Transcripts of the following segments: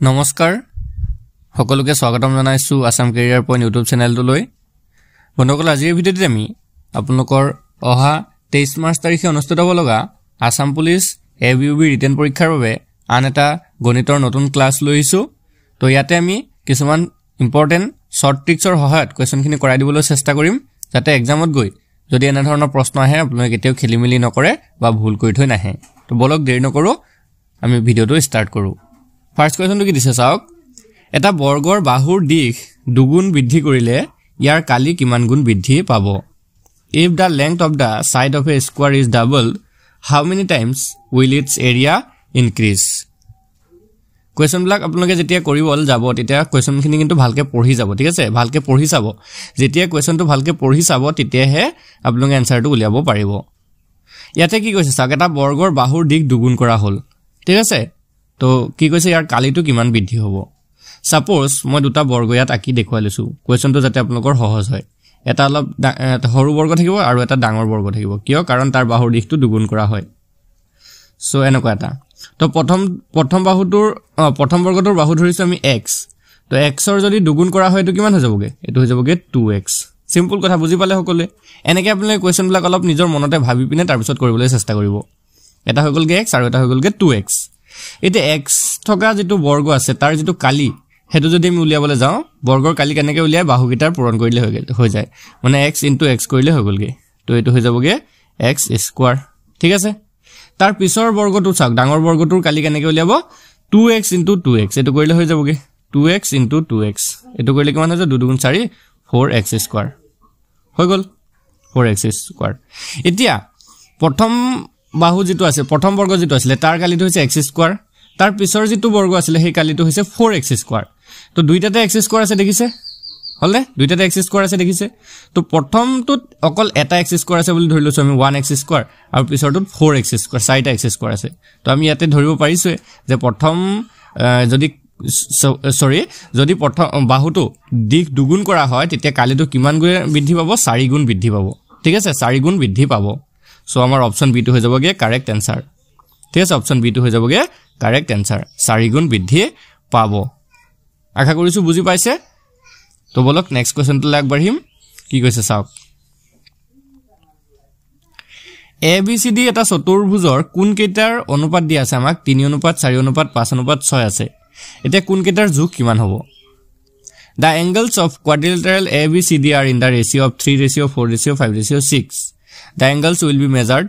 নমস্কাৰ সকলোকে স্বাগতম জনাইছো আসাম কেৰিয়াৰ পইণ্ট ইউটিউব চেনেলটোলৈ বন্ধুসকল আজিৰ ভিডিঅ'টোত আমি আপোনালোকৰ অহা 23 মাৰ্চ তাৰিখে অনুষ্ঠিত হ'ব লগা আসাম পুলিচ এবিউবি ৰিটেন পৰীক্ষাৰ বাবে আন এটা গণিতৰ নতুন ক্লাছ লৈছো তো ইয়াতে আমি কিছুমান ইম্পৰ্টেন্ট শৰ্ট ট্ৰিক্সৰ সহায়ত কোৱেশ্চনখিনি কৰাই দিবলৈ চেষ্টা কৰিম যাতে এক্সামত গৈ যদি এনে ধৰণৰ প্ৰশ্ন আহে আপোনালোকে কেতিয়াও খেলিমেলি নকৰে বা ভুল কৰি থৈ নাহে তো বলক দেৰি নকৰো আমি ভিডিঅ'টো ষ্টাৰ্ট কৰো ফাৰ্স্ট কোৱেশ্চনটো কি দিছে চাওক এটা বৰ্গৰ বাহুৰ দিশ দুগুণ বৃদ্ধি কৰিলে ইয়াৰ কালি কিমান গুণ বৃদ্ধি পাব if the length of the side of a square is doubled how many times will its area increase question বিলাক আপোনালোকে যেতিয়া কৰিবল যাব তেতিয়া কোৱেশ্চনখিনি কিন্তু ভালকে পঢ়ি যাব ঠিক আছে ভালকে পঢ়ি চাব যেতিয়া কোৱেশ্চনটো ভালকে পঢ়ি চাব তেতিয়াহে আপোনালোকে আনসাৰটো উলিয়াব পাৰিব ইয়াতে কি কৈছে চাওক এটা বৰ্গৰ বাহুৰ দিশ দুগুণ কৰা হল ঠিক আছে তো কি কৈছে ইয়াৰ কালিটো কিমান বৃদ্ধি হ'ব সাপোজ মই দুটা বৰ্গ ইয়াত আকি দেখুৱাই লৈছো কোৱেশ্চনটো যাতে আপোনালোকৰ সহজ হয় এটা অলপ সৰু বৰ্গ থাকিব আৰু এটা ডাঙৰ বৰ্গ থাকিব কিয় কাৰণ তাৰ বাহুৰ দিশটো দুগুণ কৰা হয় সো এনেকুৱা এটা তো প্ৰথম বাহুটোৰ প্ৰথম বৰ্গটোৰ বাহু ধৰিছো আমি x তো x ৰ যদি দুগুণ কৰা হয় এটো কিমান হৈ যাবগে এটো হৈ যাবগে 2x সিম্পল কথা বুজি পালে সকলে এনেকৈ আপোনালোকে কোৱেশ্চন বিলাক অলপ নিজৰ মনতে ভাবি পিনে তাৰ পিছত কৰিবলৈ চেষ্টা কৰিব এটা হৈ গলগে x আৰু এটা হৈ গলগে 2x এতে x থকা যেটো বৰ্গ আছে তাৰ যেটো কালি হেতু যদি আমি উলিয়াবলৈ যাও বৰ্গৰ কালি কেনেকৈ উলিয়াই বাহুকিটাৰ পূৰণ কৰিলে হৈ যায় মানে x * x কৰিলে হৈ গলগে তো এটো হৈ যাবগে x স্কয়াৰ ঠিক আছে তাৰ পিছৰ বৰ্গটো চাওক ডাঙৰ বৰ্গটোৰ কালি কেনেকৈ উলিয়াব 2x * 2x এটো কৰিলে হৈ যাবগে 2x * 2x এটো কৰিলে কিমান হৈ যায় 2 * 4 4x স্কয়াৰ হৈ গল 4x স্কয়াৰ এতিয়া প্ৰথম বাহু যেটো আছে প্ৰথম বৰ্গ যেটো আছিল তাৰ কালিটো হৈছে x স্কয়াৰ তাৰ পিছৰ যেটো বৰ্গ আছিল সেই কালিটো হৈছে 4x স্কয়াৰ তো দুইটাতে x স্কয়াৰ আছে দেখিছে হলে দুইটাতে x স্কয়াৰ আছে দেখিছে তো প্ৰথমটোত অকল এটা x স্কয়াৰ আছে বুলি ধৰি লৈছো আমি 1x স্কয়াৰ আৰু পিছৰটোত 4x স্কয়াৰ 4টা x স্কয়াৰ আছে তো আমি ইয়াতে ধৰিব পাৰিছো যে প্ৰথম যদি প্ৰথম বাহুটো দিশ দুগুণ কৰা হয় তেতিয়া কালিটো কিমান গুণ বৃদ্ধি পাব 4 গুণ বৃদ্ধি পাব ঠিক আছে 4 গুণ বৃদ্ধি পাব সো আমাৰ অপচন বি টো হৈ যাবগে কাৰেক্ট আনসাৰ ঠিক আছে অপচন বি টো হৈ যাবগে কাৰেক্ট আনসাৰ 4 গুণ বৃদ্ধি পাব আশা কৰিছো বুজি পাইছে তো বলক নেক্সট কোৱেশ্চনটো আগবাঢ়িম কি কৈছে চাওক ABCD এটা চতুৰ্ভুজৰ কোন কেইটাৰ অনুপাত দিয়া আছে আমাক 3:4:5:6 আছে এতিয়া কোন কেইটাৰ যোগ কিমান হ'ব The angles of quadrilateral ABCD are in the ratio of 3:4:5:6 The angles will be measured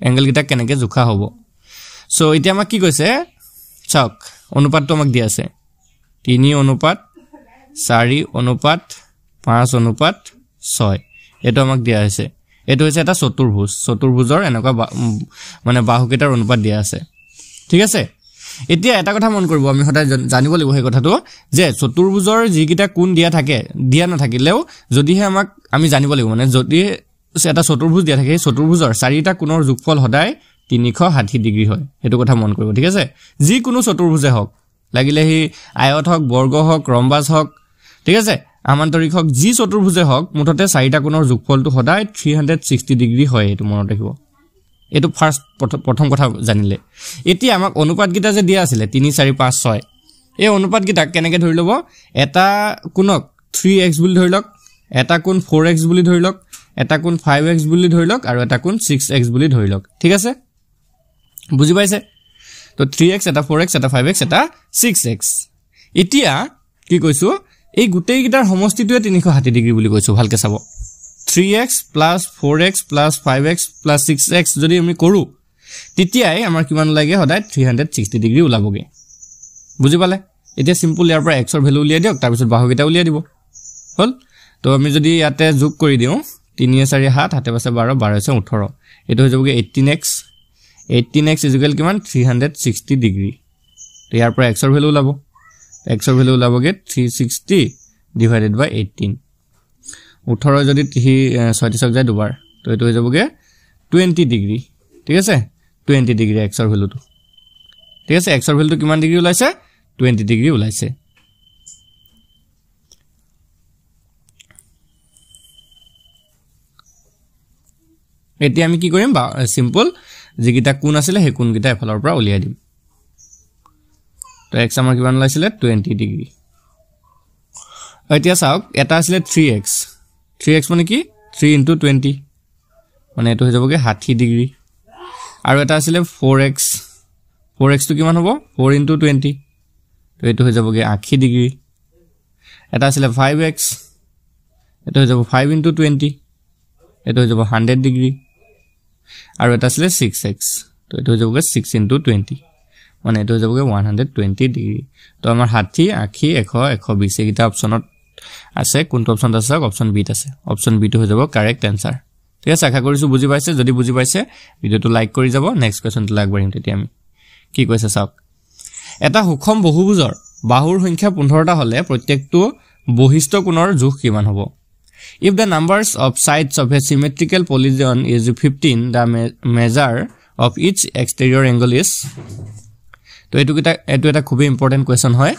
angle kita keneke jukha hobo so এতিয়া আমাক কি কৈছে চাওক অনুপাতটো আমাক দিয়া আছে 3:4:5:6 এটো আমাক দিয়া আছে এটো হৈছে এটা চতুৰ্ভুজৰ এনেকুৱা মানে বাহুকেটাৰ অনুপাত দিয়া আছে ঠিক আছে এতিয়া এটা কথা মন কৰিব আমি সদায় জানিব লাগিব এই কথাটো যে চতুৰ্ভুজৰ যিকিটা কোণ দিয়া নাথাকিলেও যদিহে আমাক আমি জানিব লাগিব মানে যদি এটা চতুৰ্ভুজ দিয়া থাকে চতুৰ্ভুজৰ চাৰিটা কোণৰ যোগফল সদায় 360 ডিগ্ৰী হয় এটো কথা মন কৰিব ঠিক আছে যি কোনো চতুৰ্ভুজে হওক লাগিলে হি আয়ত হওক বৰ্গ হওক ৰম্বাস হওক ঠিক আছে আমান্তৰিক হওক যি চতুৰ্ভুজে হওক মুঠতে চাৰিটা কোণৰ যোগফলটো সদায় 360 ডিগ্ৰী হয় এটো মনত ৰাখিব এটো ফাৰ্স্ট প্ৰথম কথা জানিলে এতিয়া আমাক অনুপাত গিটা যে দিয়া আছিল 3 4 5 6 এই অনুপাত গিটা কেনেকৈ ধৰি লব এটা কোণক 3x বুলি ধৰি লওক এটা কোণ 4x বুলি ধৰি লওক এটা কোণ 5x বুলি ধৰি লওক আৰু এটা কোণ 6x বুলি ধৰি লওক ঠিক আছে বুজি পাইছে তো 3x এটা 4x এটা 5x এটা 6x এতিয়া কি কৈছো এই গুটেই গিটাৰ সমষ্টিটোৱে 360 ডিগ্ৰী বুলি কৈছো ভালকে চাব 3x + 4x + 5x + 6x যদি আমি কৰো তেতিয়াই আমাৰ কিমান লাগে সদায় 360 ডিগ্ৰী ওলাবগে বুজি পালে এতিয়া সিম্পল ইয়াৰ পৰা x ৰ ভ্যালু উলিয়াই দিয়ক তাৰ পিছত বাহুকেটা উলিয়াই দিব হল তো আমি যদি ইয়াতে যোগ কৰি দিও 3 4 7 7 12 12 18 এটো হৈ যাবগে 18x = কিমান 360 ডিগ্ৰী তো ইয়াৰ পৰা x ৰ ভ্যালু ওলাব x ৰ ভ্যালু ওলাবগে 360 / 18 18 যদি 36 যায় দুবাৰ তো এটো হৈ যাবগে 20 ডিগ্ৰী ঠিক আছে 20 ডিগ্ৰী x ৰ ভ্যালুটো ঠিক আছে x ৰ ভ্যালুটো কিমান ডিগ্ৰী ওলাইছে 20 ডিগ্ৰী ওলাইছে এতিয়া আমি কি কৰিম সিম্পল যিকিটা কোণ আছিল সেই কোণকিটা এফালৰ পৰা উলিয়াই দিম তো x আমাৰ কিমান ওলাইছিলে 20 ডিগ্ৰী এতিয়া চাওক এটা আছিল 3x মানে কি 3 * 20 মানে এটো হৈ যাবগে 60 ডিগ্ৰী আৰু এটা আছিল 4x তো কিমান হ'ব 4 * 20 তো এটো হৈ যাবগে 80 ডিগ্ৰী এটা আছিল 5x এটো হৈ যাব 5 * 20 এটো হৈ যাব 100 ডিগ্ৰী আৰু এটা আছিল 6x তো এটো হৈ যাবগে 6 * 20 মানে এটো হৈ যাবগে 120 ডিগ্ৰী তো আমাৰ 60 80 100 120 এইটা অপচনত আছে কোনটো অপচন আছে অপচন বি আছে অপচন বি টো হৈ যাব কারেক্ট आंसर ঠিক আছে আশা কৰিছো বুজি পাইছে যদি বুজি পাইছে ভিডিওটো লাইক কৰি যাব নেক্সট কোৱেশ্চনটো আগবাঢ়িম তেতিয়া আমি কি কৈছে চাওক এটা সুষম বহুভুজৰ বাহুৰ সংখ্যা 15টা হলে প্ৰত্যেকটো বহিস্থ কোণৰ জোখ কিমান হ'ব if the numbers of sides of a symmetrical polygon is 15 the measure of each exterior angle is তো এটো এটা খুব ইম্পৰ্টেন্ট কোৱেশ্চন হয়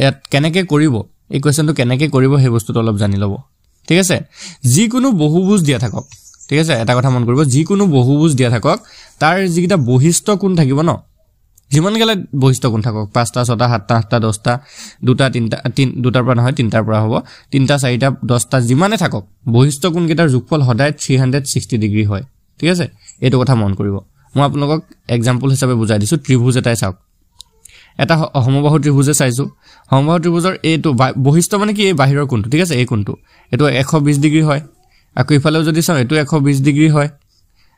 এত কেনেকে কৰিব এই কোৱেশ্চনটো কেনেকে কৰিব হে বস্তুটো অলপ জানি লব ঠিক আছে যিকোনো বহুভুজ দিয়া থাকক ঠিক আছে এটা কথা মন কৰিব যিকোনো বহুভুজ দিয়া থাকক তাৰ যিকিটা বহিস্থ কোণ থাকিব ন যিমান গলে বহিস্থ কোণ থাকক 5টা 6টা 7টা 8টা 10টা 2টা 3টা 2টাৰ পৰা নহয় 3টাৰ পৰা হ'ব 3টা 4টা 10টা যিমানে থাকক বহিস্থ কোণ কিটাৰ যোগফল সদায় 360 ডিগ্ৰী হয় ঠিক আছে এটো কথা মন কৰিব মই আপোনালোকক এক্সাম্পল হিচাপে বুজাই দিছো ত্ৰিভুজ এটাই চাওক এটা সমবাহু ত্ৰিভুজে চাইছো সমবাহু ত্ৰিভুজৰ এটো বহিস্থ মানে কি এই বাহিৰৰ কোণটো ঠিক আছে এই কোণটো এটো 120 ডিগ্ৰী হয় আকৌ ইফালেও যদি চাও এটো 120 ডিগ্ৰী হয়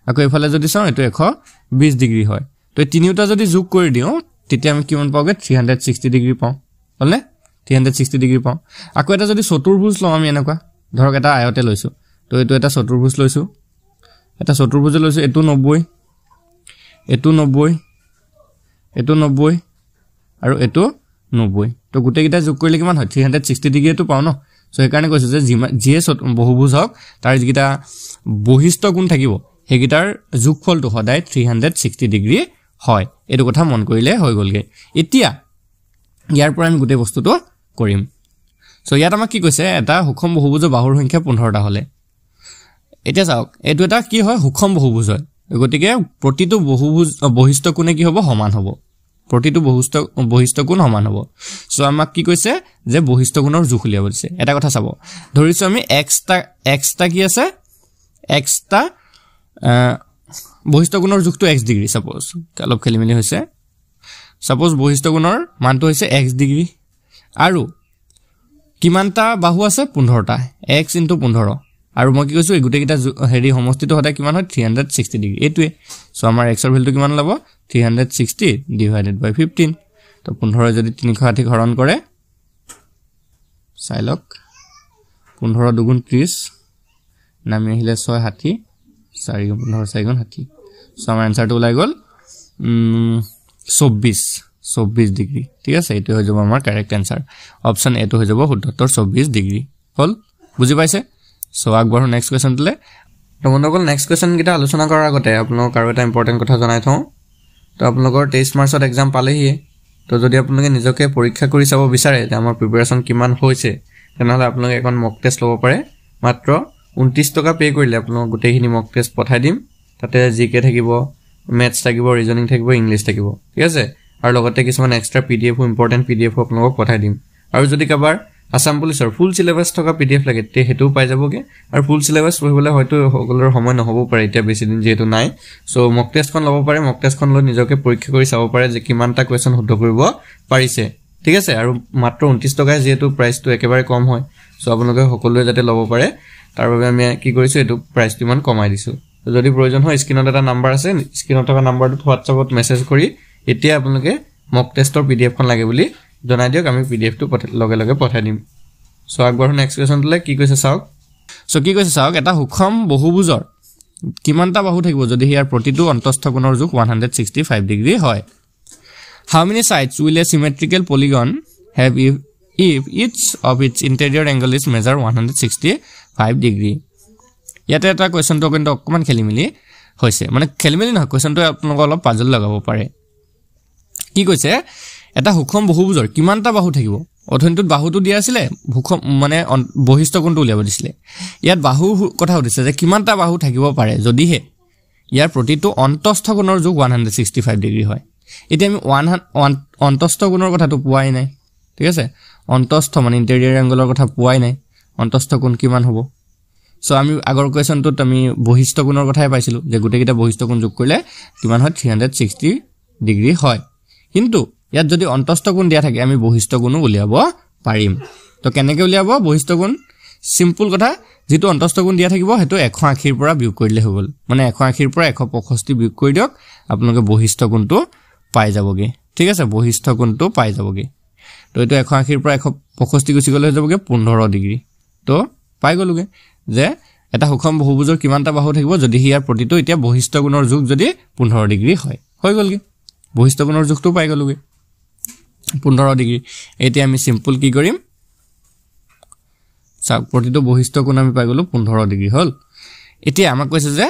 আকৌ ইফালে যদি চাও এটো 120 ডিগ্ৰী হয় তো তিনিটা যদি যোগ কৰি দিও তেতিয়া আমি কিমান পাওগে 360 ডিগ্ৰী পাও হলনে 360 ডিগ্ৰী পাও আকৌ এটা যদি চতুৰ্ভুজ লও আমি এনেকুৱা ধৰক এটা আয়তে লৈছো তো এটো এটা চতুৰ্ভুজ লৈছো এটা চতুৰ্ভুজ লৈছো এটো 90 এটো 90 এটো 90 আৰু এটো 90 তো গুটে কিটা যোগ কৰিলে কিমান হয় 360 ডিগ্ৰী এটো পাও ন সো এই কাৰণে কৈছো যে যিয়ে বহুভুজ হক তাৰ যিকিটা বহিস্থ কোণ থাকিব হেগিটাৰ যোগফলটো সদায় 360 ডিগ্ৰী হয় এটো কথা মন কৰিলে হৈ গলগে এতিয়া ইয়াৰ পৰা আমি গুটে বস্তুটো কৰিম সো ইয়াত আমাক কি কৈছে এটা সুষম বহুভুজৰ বাহুৰ সংখ্যা 15টা হলে এতিয়া চাওক এটো এটা কি হয় সুষম বহুভুজ হয় গতিকে প্ৰতিটো বহুভুজ বহিস্থ কোণে কি হ'ব সমান হ'ব প্ৰতিটো বহিস্থ কোণ সমান হ'ব সো আমাক কি কৈছে যে বহিস্থ কোণৰ জোখ উলিয়াব দিছে এটা কথা চাব ধৰিছো আমি x টা কি আছে x টা বহিস্থ কোণৰ জোখটো x ডিগ্ৰী সাপোজ অলপ খেলিমেলি হৈছে সাপোজ বহিস্থ কোণৰ মানটো হৈছে x ডিগ্ৰী আৰু কিমানটা বাহু আছে 15টা x * 15 আৰু মই কি কৈছো এই গুটে কিটা হেৰি সমষ্টিটো হতে কিমান হয় 360 ডিগ্ৰী এটোৱে সো আমাৰ x ৰ ভ্যালুটো কিমান লব 360 divided by 15 তো 15 যদি 360 হৰণ কৰে চাইলক 15 দুগুণ 30 নামি আহিলে 660 4 15 4 গুণ 60 সো আমাৰ आंसरটো ওলাই গল 24 ডিগ্ৰী ঠিক আছে এটো হৈ যাব আমাৰ কাৰেক্ট आंसर অপচন এটো হৈ যাব শুদ্ধতৰ 24 ডিগ্ৰী হল বুজি পাইছে সো আগবাঢ়ো নেক্সট কোৱেশ্চনলে তো বন্ধুসকল নেক্সট কোৱেশ্চন কিটা আলোচনা কৰাৰ আগতে আপোনালোক আৰু এটা ইম্পৰ্টেন্ট কথা জনাই থওঁ তো আপোনালোকৰ 23 মাৰ্চত এক্সাম পালেহি তো যদি আপোনালোকে নিজকে পৰীক্ষা কৰি চাব বিচাৰে যে আমাৰ প্ৰিপাৰেচন কিমান হৈছে তেনেহলে আপোনালোকে এখন মক টেষ্ট লব পাৰে মাত্ৰ 29 টকা পে কৰিলে আপোনালোক গোটেইখিনি মক টেষ্ট পঠাই দিম তাতে জিকে থাকিব ম্যাথছ থাকিব ৰিজনিং থাকিব ইংলিশ থাকিব ঠিক আছে আৰু লগতে কিছুমান এক্সট্ৰা পিডিএফ ইম্পৰ্টেন্ট পিডিএফ আপোনালোকক পঠাই দিম আৰু যদি কাবাৰ আসাম পুলিচৰ ফুল সিলেবাস থকা পিডিএফ লাগে তে হেতু পাই যাবগে আৰু ফুল সিলেবাস পঢ়িবলৈ হয়তো সকলোৰ সময় নহব পাৰে এতিয়া বেছি দিন যেহেতু নাই সো মক টেষ্টখন লব পাৰে মক টেষ্টখন লৈ নিজকে পৰীক্ষা কৰি চাব পাৰে যে কিমানটা কোৱেশ্চন শুদ্ধ কৰিব পাৰিছে ঠিক আছে আৰু মাত্ৰ 29 টকা যেহেতু প্ৰাইসটো একেবাৰে কম হয় সো আপোনালোকে সকলোৱে যাতে লব পাৰে তাৰ বাবে আমি কি কৰিছো এটো প্ৰাইসটো মান কমাই দিছো যদি প্ৰয়োজন হয় স্ক্ৰিনত এটা নাম্বাৰ আছে স্ক্ৰিনত থকা নাম্বাৰটো WhatsAppত মেছেজ কৰি এতিয়া আপোনালোকে মক টেষ্টৰ পিডিএফখন লাগে বুলি জনাই দিয়ক আমি পিডিএফটো লগে লগে পঠাই দিম সো আগবাঢ়ো নেক্সট কোৱেশ্চনলে কি কৈছে চাওক সো কি কৈছে চাওক এটা সুষম বহুভুজৰ কিমানটা বাহু থাকিব যদি ইয়াৰ প্ৰতিটো অন্তস্থ কোণৰ জোখ 165 ডিগ্ৰী হয় how many sides will a symmetrical polygon have if each of its interior angle is measure 165 degree ইয়াতে এটা কোৱেশ্চনটো কিন্তু অকমান খেলিমেলি হৈছে মানে খেলিমেলি নহয় কোৱেশ্চনটো আপোনালোক অলপ পাজল লগাব পাৰে কি কৈছে এটা সুষম বহুভুজৰ কিমানটা বাহু থাকিব অথনিটোত বাহুটো দিয়া আছিল সুষম মানে বহিস্থ কোণটো উলিয়াব দিছিল ইয়াত বাহু কথা উঠিছে যে কিমানটা বাহু থাকিব পাৰে যদিহে ইয়াৰ প্ৰতিটো অন্তস্থ কোণৰ জোখ 165 ডিগ্ৰী হয় এতিয়া আমি অন্তস্থ কোণৰ কথাটো পোৱাই নাই ঠিক আছে অন্তস্থ মানে ইন্টেৰিয়ৰ এংগলৰ কথা পোৱাই নাই অন্তস্থ কোণ কিমান হ'ব সো আমি আগৰ কোৱেশ্চনটোত আমি বহিস্থ কোণৰ কথাই পাইছিলো যে গুটেকিটা বহিস্থ কোণ যোগ কৰিলে কিমান হয় 360 ডিগ্ৰী হয় কিন্তু ইয়াত যদি অন্তস্থ কোণ দিয়া থাকে আমি বহিস্থ কোণও উলিয়াব পাৰিম তো কেনেকৈ উলিয়াব বহিস্থ কোণ সিম্পল কথা যেটো অন্তস্থ কোণ দিয়া থাকিব হেতু 180 ৰ পৰা বিয়োগ কৰিলে হৈ গল মানে 180 ৰ পৰা 165 বিয়োগ কৰি দিয়ক আপোনালোকে বহিস্থ কোণটো পাই যাবগে ঠিক আছে বহিস্থ কোণটো পাই যাবগে তো এটো 180 ৰ পৰা 165 গুচি গলে হৈ যাবগে 15 ডিগ্ৰী তো পাই গলুগে যে এটা সুষম বহুভুজৰ কিমানটা বাহু থাকিব যদি হিয়াৰ প্ৰতিটো এতিয়া বহিস্থ কোণৰ যোগ যদি 15 ডিগ্ৰী হয় হৈ গলগে বহিস্থ কোণৰ যোগটো পাই গলুগে 15 ডিগ্ৰী এতিয়া আমি সিম্পল কি কৰিম চাওক প্ৰতিটো বহিস্থ কোণ আমি পাই গলো 15 ডিগ্ৰী হল এতিয়া আমাক কৈছে যে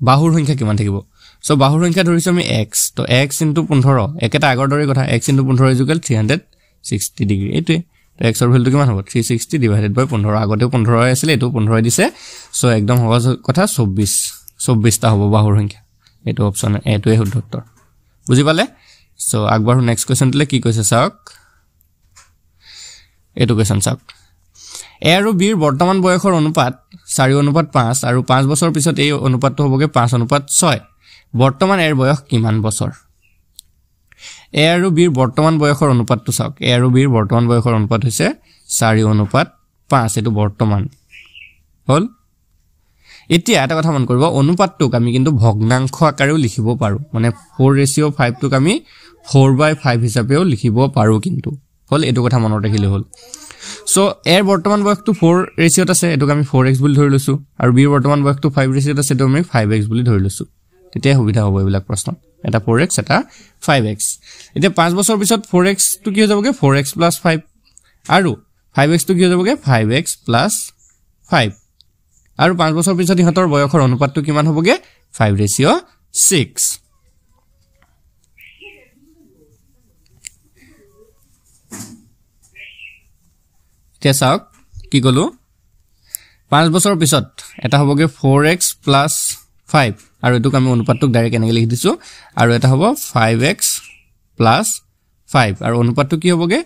বাহুৰ সংখ্যা কিমান থাকিব সো বাহুৰ সংখ্যা ধৰিছো আমি x তো x * 15 একেটা আগৰ দৰে কথা x * 15 ইকুৱেল 360 ডিগ্ৰী এটোৱে তো x ৰ ভ্যালু কিমান হ'ব 360 ডিভাইডেড বাই 15 আগতে 15 আছিল এটো 15 দিছে সো একদম সহজ কথা 24 টা হ'ব বাহুৰ সংখ্যা এটো অপচন এটোৱে শুদ্ধ উত্তৰ বুজি পালে সো আগবাৰো নেক্সট কোৱেশ্চনটোলে কি কৈছে চাওক এটো কোৱেশ্চন চাওক a আৰু b ৰ বৰ্তমান বয়সৰ অনুপাত 4:5 আৰু 5 বছৰ পিছত এই অনুপাতটো হ'বগে 5:6 বৰ্তমান এৰ বয়স কিমান বছৰ a আৰু b ৰ বৰ্তমান বয়সৰ অনুপাতটো চাওক a আৰু b ৰ বৰ্তমান বয়সৰ অনুপাত হৈছে 4:5 এটো বৰ্তমান হল এতিয়া এটা কথা মন কৰিব অনুপাতটোক আমি কিন্তু ভগ্নাংশ আকাৰেও লিখিব পাৰো মানে 4:5 টোক আমি 4/5 হিচাপেও লিখিব পাৰো কিন্তু হল এটো কথা মনত ৰাখিলে হল সো এৰ বৰ্তমান বয়সটো 4 ৰেশিওত আছে এটোক আমি 4x বুলি ধৰি লৈছো আৰু b ৰ বৰ্তমান বয়সটো 5 ৰেশিওত আছে এটো আমি 5x বুলি ধৰি লৈছো তেতিয়া সুবিধা হ'ব এইবিলাক প্ৰশ্ন এটা 4x এটা 5x এতিয়া 5 বছৰ পিছত 4x টো কি হৈ যাবগে 4x + 5 আৰু 5x টো কি হৈ যাবগে 5x + 5 আৰু 5 বছৰ পিছত ইহতৰ বয়সৰ অনুপাতটো কিমান হ'বগে 5:6 এতিয়া চাওক কি কলো 5 বছৰ পিছত এটা হ'বগে 4x + 5 আৰু এটোক আমি অনুপাতটোক ডাইৰেক্ট এনেকৈ লিখি দিছো আৰু এটা হ'ব 5x + 5 আৰু অনুপাতটো কি হ'বগে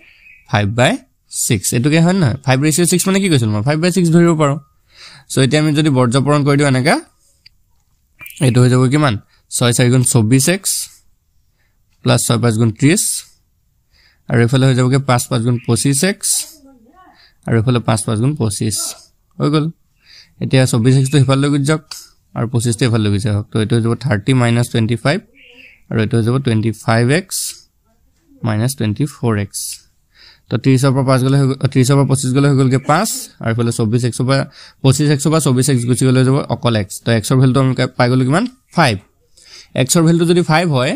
5/6 এটোকে হয় না 5:6 মানে কি কৈছিল মই 5/6 ধৰিব পাৰো সো এতিয়া আমি যদি বৰ্জপৰণ কৰি দিও এনেকা এটো হৈ যাব কিমান 6 4 * 24x + 6 5 * 30 আৰু এফালে হৈ যাবগে 5 5 * 25x আৰু এফালে 5 5 * 25 হৈ গল এতিয়া 26x টো এফালে গৈ যাওক আৰু 25 টো এফালে গৈ যাওক তো এটো হৈ যাব 30 - 25 আৰু এটো হৈ যাব 25x - 24x তো 30 ৰ পৰা 5 গলে 30 ৰ পৰা 25 গলে হৈ গলগে 5 আৰু এফালে 26x পৰা 25x পৰা 24x গুচি গলে হৈ যাব অকল x তো x ৰ ভ্যালুটো আমি পাই গলো কিমান 5 x ৰ ভ্যালুটো যদি 5 হয়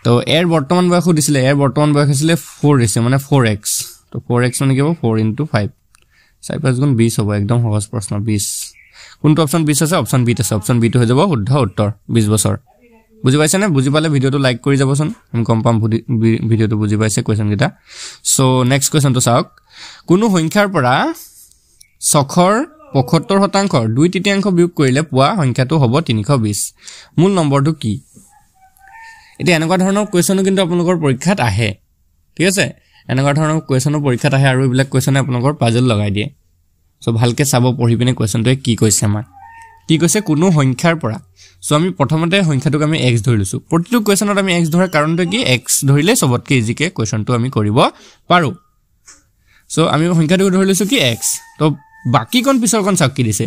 তো এৰ বৰ্তমান বয়স দিছিলে এৰ বৰ্তমান বয়স আছিল 4 ৰেশিও মানে 4x তো 4x মানে কি হ'ব 4 * 5 4 5 * 20 হ'ব একদম সহজ প্ৰশ্ন 20 কোনটো অপচন 20 আছে অপচন বি আছে অপচন বি টো হৈ যাব শুদ্ধ উত্তৰ 20 বছৰ বুজি পাইছে না বুজি পালে ভিডিওটো লাইক কৰি যাবচোন আমি কম পাম ভিডিওটো বুজি পাইছে কোৱেশ্চন কিটা সো নেক্সট কোৱেশ্চনটো চাওক কোনো সংখ্যাৰ পৰা ছখৰ 75% 2/3 বিয়োগ কৰিলে পোৱা সংখ্যাটো হ'ব 320 মূল নম্বৰটো কি এতিয়া এনেকুৱা ধৰণৰ কোৱেশ্চনো কিন্তু আপোনালোকৰ পৰীক্ষাত আহে ঠিক আছে এনেকুৱা ধৰণৰ কোৱেশ্চনৰ পৰীক্ষাত আহে আৰু এইবিলাক কোৱেশ্চনে আপোনালোকৰ পাজল লগাই দিয়ে সো ভালকে চাব পঢ়ি পিনে কোৱেশ্চনটোৱে কি কৈছে আমাক কি কৈছে কোনো সংখ্যাৰ পৰা সো আমি প্ৰথমতে সংখ্যাটোক আমি x ধৰি লৈছো প্ৰতিটো কোৱেশ্চনত আমি x ধৰাৰ কাৰণটো কি x ধৰিলে সবতকে ইজিকে কোৱেশ্চনটো আমি কৰিব পাৰো সো আমি সংখ্যাটোক ধৰি লৈছো কি x তো বাকি কোন পিছৰ কোন চাওক কি দিছে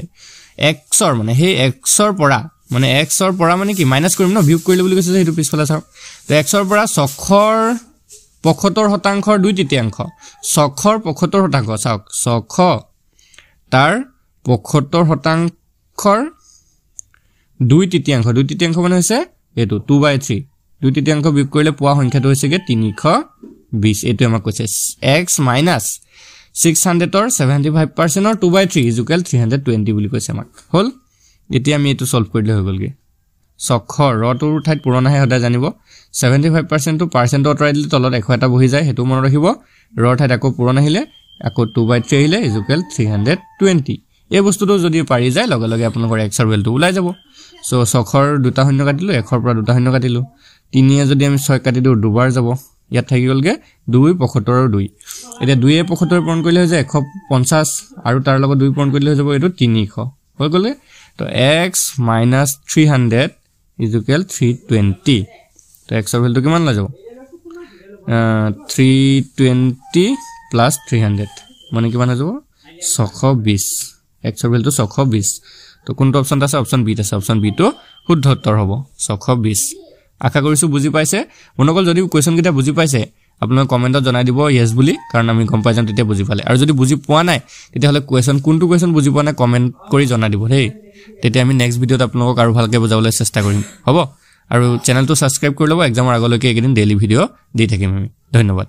x ৰ মানে হে x ৰ পৰা মানে কি মাইনাস কৰিম ন বিয়োগ কৰিলে বুলি কৈছে যে হেতু পিছফালে চাওক তো x ৰ পৰা ছখৰ 75% 2/3 ছখৰ 75% চাওক ছখ তাৰ 75% 2/3 মানে হৈছে এটো 2/3 2/3 বিয়োগ কৰিলে পোৱা সংখ্যাটো হৈছে কে 320 এটো আমাক কৈছে x - 600 ৰ 75% ৰ 2/3 = 320 বুলি কৈছে আমাক হল এতিয়া আমি এটো সলভ কৰিলে হৈ গলগে ছখৰ ৰটোৰ ঠাইত পূৰণ আহে হদা জানিব 75% টো পাৰ্চেন্ট অতৰাই দিলে তলত 100 এটা বহি যায় হেতু মনত ৰাখিব ৰৰ ঠাইত আকৌ পূৰণ আহিলে আকৌ 2/3 আহিলে = 320 এই বস্তুটো যদি পাৰি যায় লগে লগে আপোনালোকৰ x ৰ ভ্যালুটো ওলাই যাব সো ছখৰ দুটা শূন্য কাটিলো 1 ৰ পৰা দুটা শূন্য কাটিলো 3 যদি আমি 6 কাটি দিও দুবাৰ যাব ইয়াত থাকি গলগে 2 75 আৰু 2 এতিয়া 2 এ 75 পূৰণ কৰিলে হৈ যায় 150 আৰু তাৰ লগত 2 পূৰণ কৰিলে হৈ যাব এটো 300 হৈ গলে তো x - 300 320 তো x এর ভ্যালু কিমান লা যাব 320 plus 300 মানে কিমান হৈ যাব 620 x এর ভ্যালু 620 তো কোনটো অপশন আছে অপশন বি আছে অপশন বি তো শুদ্ধ উত্তৰ হ'ব 620 আশা কৰিছো বুজি পাইছে মনকল যদি কোৱেশ্চন কিটা বুজি পাইছে আপোনাক কমেন্টত জনাই দিব ইয়েস বুলি কাৰণ আমি গম পাই যাম তেতিয়া বুজি পালে আৰু যদি বুজি পোৱা নাই তেতিয়া হলে কোৱেশ্চন কোনটো কোৱেশ্চন বুজি পোৱা নাই কমেন্ট কৰি জনাই দিব হেই তেতিয়া আমি নেক্সট ভিডিওত আপোনাক আৰু ভালকে বুজাবলৈ চেষ্টা কৰিম হ'ব আৰু চেনেলটো সাবস্ক্ৰাইব কৰি লব এক্সামৰ আগলৈকে একদিন ডেইলি ভিডিও দি থাকিম আমি ধন্যবাদ